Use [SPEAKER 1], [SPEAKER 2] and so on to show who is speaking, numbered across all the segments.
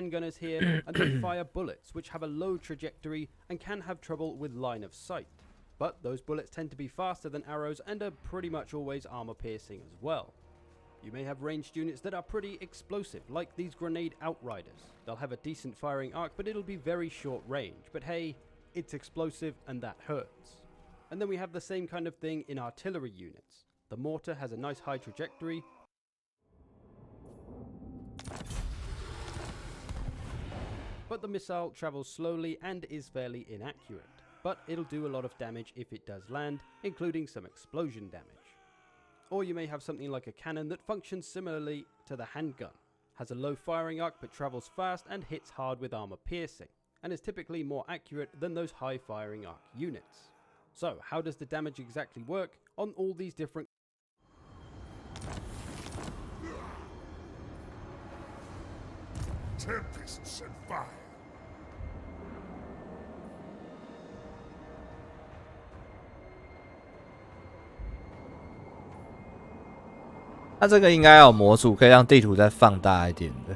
[SPEAKER 1] handgunners here, and they fire bullets which have a low trajectory and can have trouble with line of sight. But those bullets tend to be faster than arrows and are pretty much always armor piercing as well. You may have ranged units that are pretty explosive, like these grenade outriders. They'll have a decent firing arc, but it'll be very short range. But hey, it's explosive and that hurts. And then we have the same kind of thing in artillery units. The mortar has a nice high trajectory, but the missile travels slowly and is fairly inaccurate. But it'll do a lot of damage if it does land, including some explosion damage. Or you may have something like a cannon that functions similarly to the handgun, has a low firing arc but travels fast and hits hard with armor piercing, and is typically more accurate than those high firing arc units. So how does the damage exactly work on all these different
[SPEAKER 2] tempests and fire?
[SPEAKER 3] 它这个应该要有模组，可以让地图再放大一点的。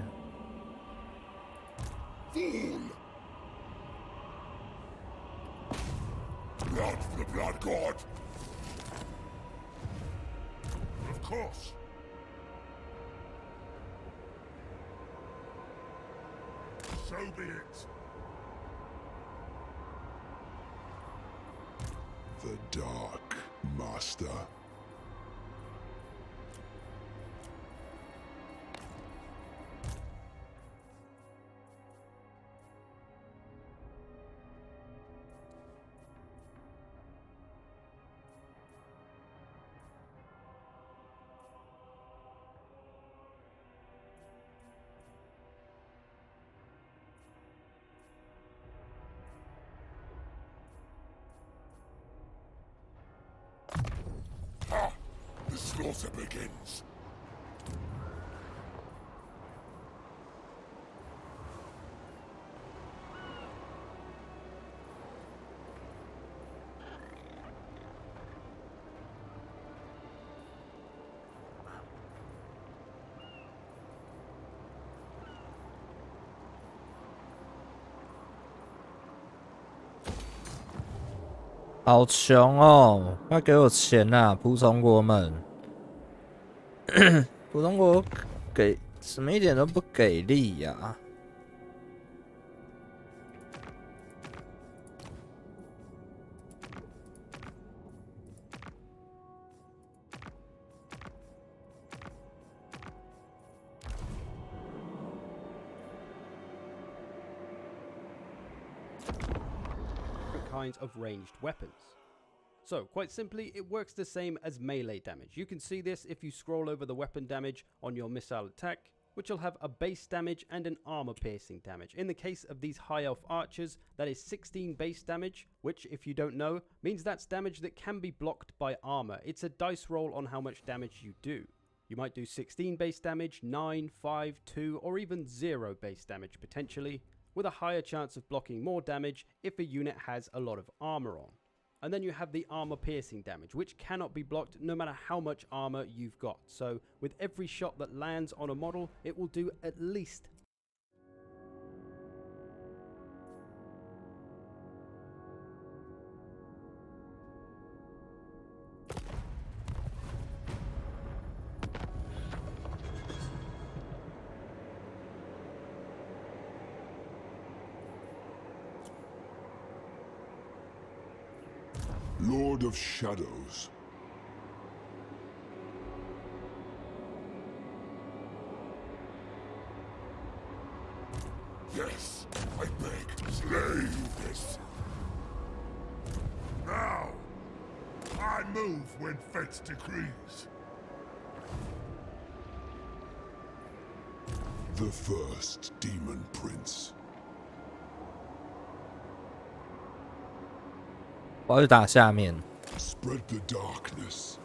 [SPEAKER 2] Fool! Blood for the blood god! Of course! So be it! The Dark Master. The slaughter begins.
[SPEAKER 3] 好穷哦！快给我钱啊，仆从国们！普通国给怎么一点都不给力呀、
[SPEAKER 1] kinds of ranged weapons. So, quite simply, it works the same as melee damage. You can see this if you scroll over the weapon damage on your missile attack, which will have a base damage and an armor piercing damage. In the case of these high elf archers, that is 16 base damage, which, if you don't know, means that's damage that can be blocked by armor. It's a dice roll on how much damage you do. You might do 16 base damage, 9, 5, 2, or even 0 base damage potentially, with a higher chance of blocking more damage if a unit has a lot of armor on. And then you have the armor piercing damage, which cannot be blocked no matter how much armor you've got. So with every shot that lands on a model, it will do at least
[SPEAKER 2] Lord of Shadows. Yes, I beg, slay this. Now, I move when fate decrees. The first Demon Prince.
[SPEAKER 3] 我要去打下面。
[SPEAKER 2] Spread the darkness.